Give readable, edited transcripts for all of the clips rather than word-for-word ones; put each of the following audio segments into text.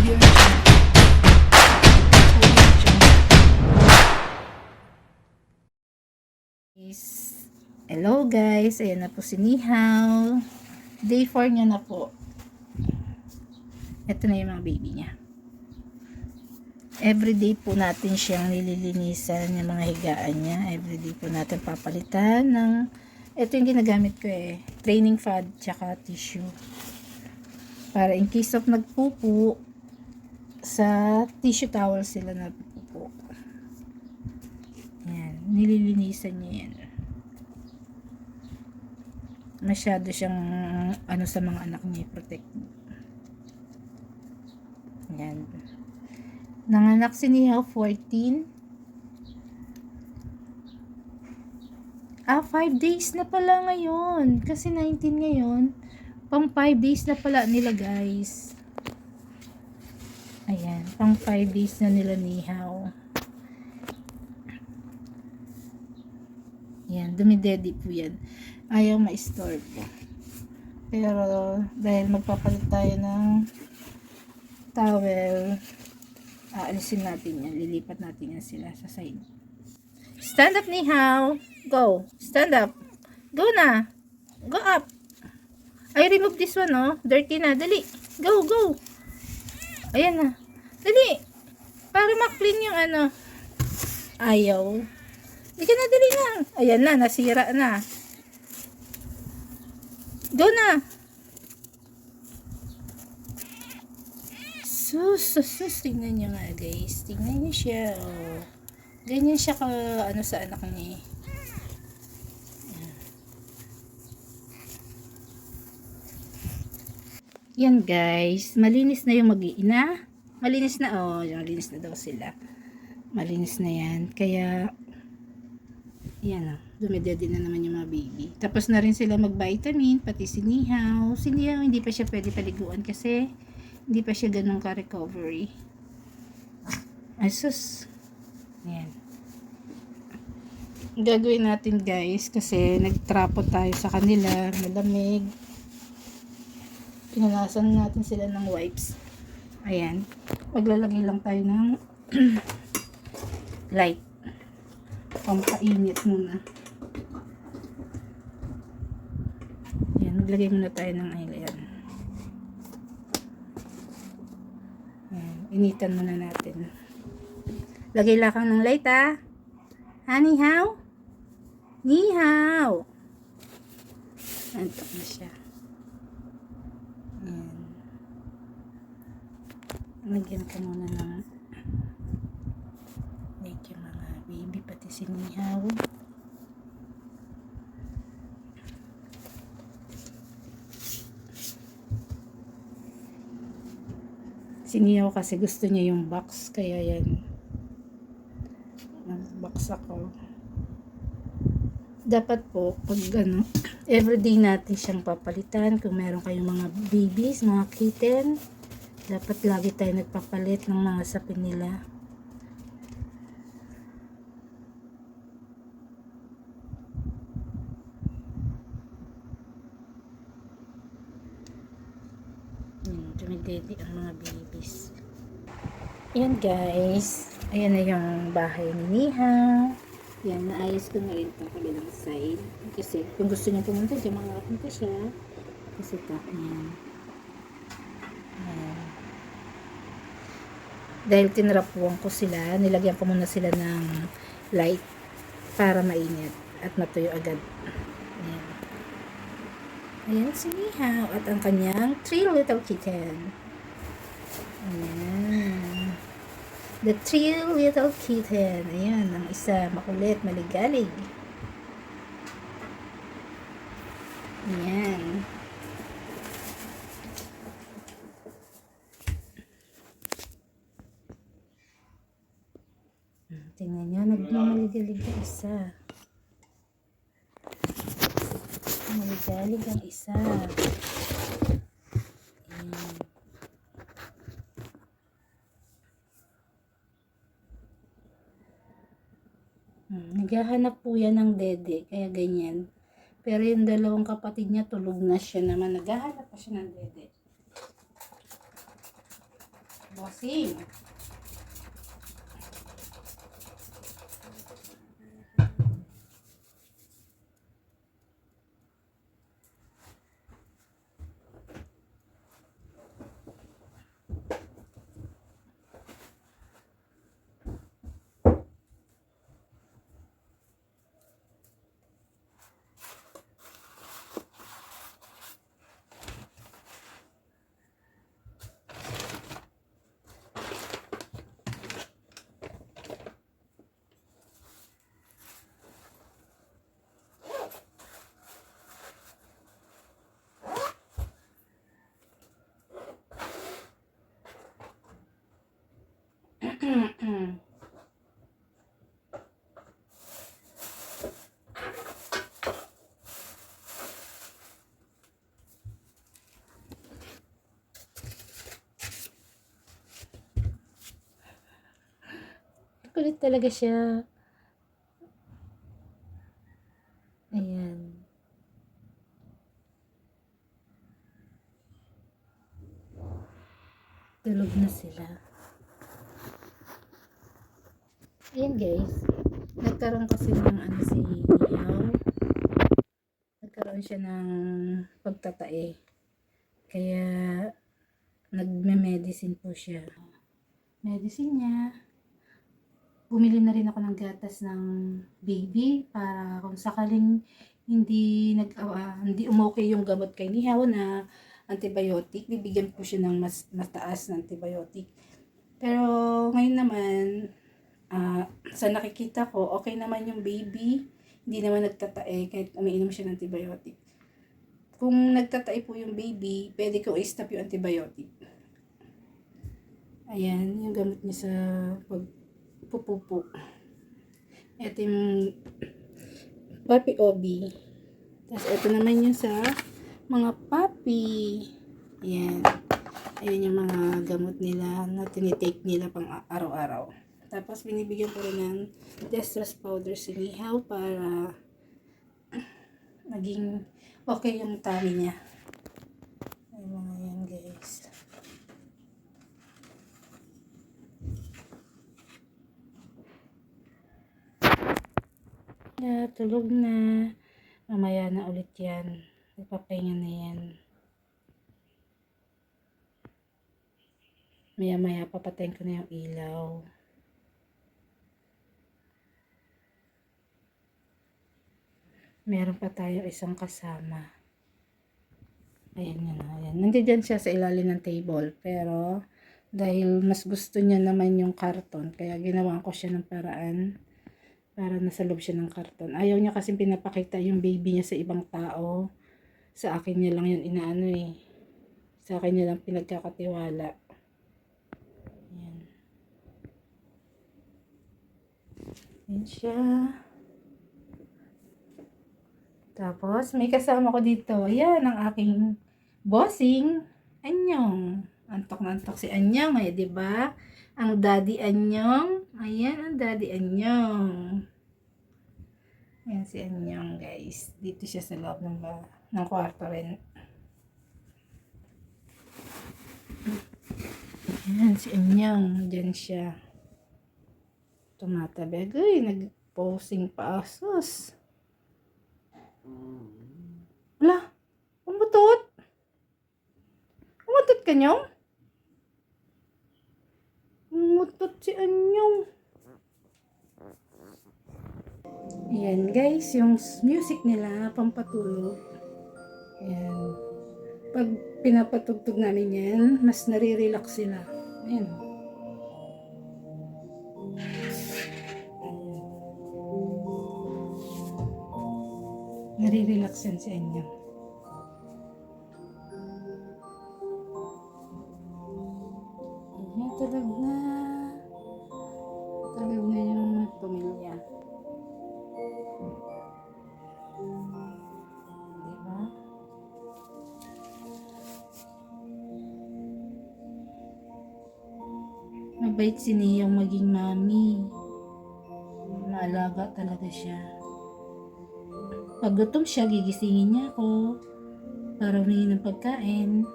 Audio Jungle. Audio Jungle. Hello guys, ayan na po si Nihaw. Day 4 niya na po. Ito na yung mga baby niya. Everyday po natin siyang nililinisan yung mga higaan niya. Everyday po natin papalitan ng, ito yung ginagamit ko training pad tsaka tissue. Para in case of nagpupo, sa tissue towel sila nagpupo. Yan, nililinisan niya yan. Masyado siyang sa mga anak niya protect. Yan. Nanganak si Nihaw 14. 5 days na pala ngayon. Kasi 19 ngayon. Pang 5 days na pala nila guys. Ayan. Pang 5 days na nila Nihaw. Yan. Dumidedi po yan. Ayaw ma-store po. Pero dahil magpapalit tayo ng towel, aalisin natin yan. Lilipat natin yan sila sa side. Stand up, Nihaw. Go. Stand up. Go na. Go up. I remove this one, oh. Dirty na. Dali. Go, go. Ayan na. Dali. Para ma-clean yung Ayaw. Di ka na, dali na. Ayan na. Nasira na. Go na. Sus. Tingnan nyo nga, guys. Tingnan nyo siya, oh. Ganyan siya ka, sa anak niya. Yan, guys. Malinis na yung mag-iina. Malinis na, malinis na daw sila. Malinis na yan. Kaya, yan, dumidedi na naman yung mga baby. Tapos na rin sila mag-vitamin, pati si Nihaw. Si Nihaw, hindi pa siya pwede paliguan kasi hindi pa siya ganun ka-recovery. Asus. Yan. Gagawin natin guys kasi nagtrapo tayo sa kanila. Malamig. Pinanasan natin sila ng wipes. Ayan. Maglalagay lang tayo ng light. Pampainit muna. Ayan. Maglagay muna tayo ng ayan. Initan muna natin. Lagay lakang ng light, ha? Nihaw? Nihaw! Antok na siya. Ayan. Lagyan ko muna ng medyo mga baby, pati si Nihaw. Si Nihaw kasi gusto niya yung box, kaya yan. Box ako. Dapat po, pag everyday natin siyang papalitan. Kung meron kayong mga babies, mga kitten, dapat lagi tayo nagpapalit ng mga sapin nila. Dumidedi ang mga babies. Yan guys. Ayan na yung bahay ni Nihaw. Yan, naayos ko na rin itong kabilang side. Kasi kung gusto niya pumunta dyan, makapunta siya. Kasi yan. Ayan. Dahil tinrapuan ko sila, nilagyan ko muna sila ng light para mainit at matuyo agad. Ayan. Ayan si Nihaw at ang kanyang 3 little kitten. Ayan. The 3 little kitten. Ayan, ang isa makulit, maligalig. Ayan. Tingnan nyo, nagmamaligalig ang isa. Maligalig ang isa. Ayan. Naghahanap po yan ng dede, kaya ganyan. Pero yung dalawang kapatid niya, tulog na siya naman. Naghahanap pa siya ng dede. Bossing. Kulit talaga siya. Ayan. Tulog na sila. Ayan guys. Nagkaroon kasi ng si Ihaw. Nagkaroon siya ng pagtatae. Kaya nagme-medicine po siya. Medicine niya. Bumili na rin ako ng gatas ng baby para kung sakaling hindi umokay yung gamot kay Nihaw na antibiotic, bibigyan po siya ng mas mataas na antibiotic. Pero ngayon naman, sa nakikita ko, okay naman yung baby, hindi naman nagtatae kahit umiinom siya ng antibiotic. Kung nagtatae po yung baby, pwede ko i-stop yung antibiotic. Ayan, yung gamot niya sa pagpupupo. Ito yung Papi Obi. Tapos ito naman yung sa mga papi. Ayan. Ayan yung mga gamot nila na tinitake nila pang araw-araw. Tapos binibigyan ko rin ng dextrose powder si Nihaw para maging okay yung tummy niya. Ayan mga yan guys. Tulog na. Mamaya na ulit yan. Ipapahinga na yan. Maya papatayin ko na yung ilaw. Meron pa tayo isang kasama. Ayan yun. Ayan. Nandiyan siya sa ilalim ng table. Pero dahil mas gusto niya naman yung karton, kaya ginawa ko siya ng paraan para nasa loob siya ng karton. Ayaw niya kasi pinapakita yung baby niya sa ibang tao. Sa akin niya lang yun inaano eh. Sa akin niya lang pinagkakatiwala. Ayan. Ayan siya. Tapos may kasama ko dito. Ayan ang aking bossing. Anyong. Antok na antok si Anyong eh, di ba? Ang daddy Anyong. Ayan ang daddy Anyong. Ayan si Anyong guys. Dito siya sa loob ng kwarto rin. Ayan si Anyong. Diyan siya. Tumatabeg. Uy, nag-posing pa asos. Wala. Umutot. Umutot ka Nyong? Umutot si Anyong. Ayan guys, yung music nila pampatulog. Ayan. Pag pinapatugtog namin yan, mas nare-relax sila. Ayan. Nare-relax yan sa inyo. Ayan, tulog na. Tulog na yung pamilya. Diba? Mabait si Niyang maging mami. Maalaga talaga siya. Pag gutom siya, gigisingin niya ako para humingi ng pagkain.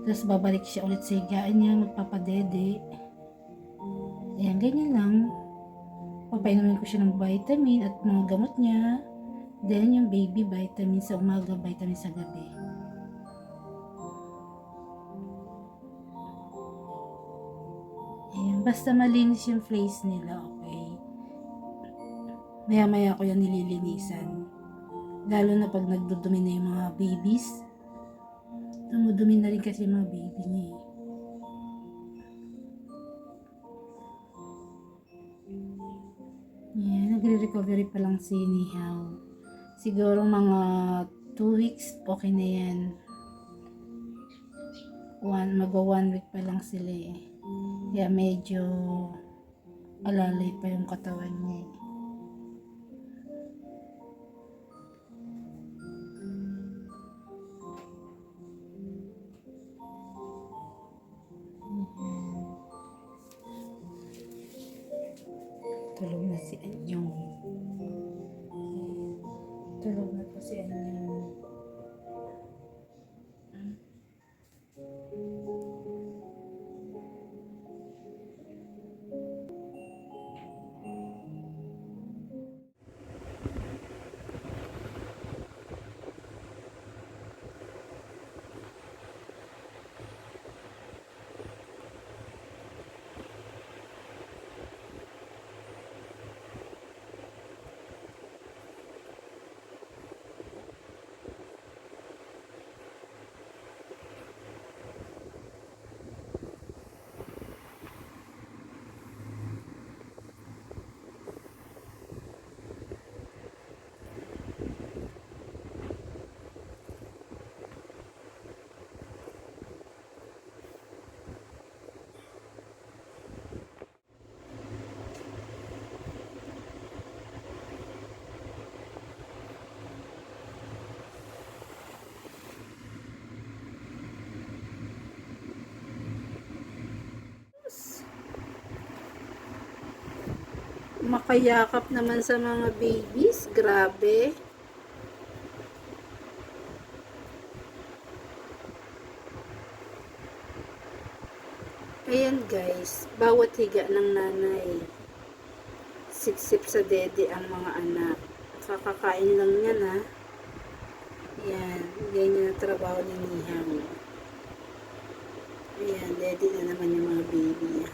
Tapos babalik siya ulit sa higaan niya, magpapadede. Ayan, ganyan lang. Papainumin ko siya ng vitamin at mga gamot niya. Then, yung baby vitamin sa umaga, vitamin sa gabi. Ayan, basta malinis yung place nila, okay? Maya-maya ko yan nililinisan. Lalo na pag nagdudumi na yung mga babies. Dumudumi na rin kasi yung mga baby niya eh. Yan, nagre-recovery pa lang si Nihaw. Siguro mga 2 weeks, okay na yan. Magwa 1 week pa lang sila eh. Kaya medyo alalay pa yung katawan niya eh. Tulog na si Anyong. Tulog na po si Anyong. Makayakap naman sa mga babies. Grabe. Ayan guys, bawat higa ng nanay, sip-sip sa dede ang mga anak. Kakakain lang yan ha. Ayan, ganyan ang trabaho ni Nihaw. Ayan, dede na naman yung mga baby niya.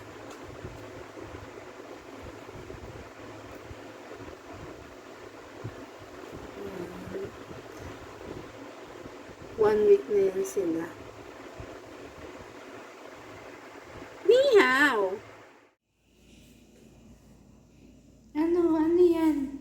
One week na yan sila. Nihaw! Ano yan?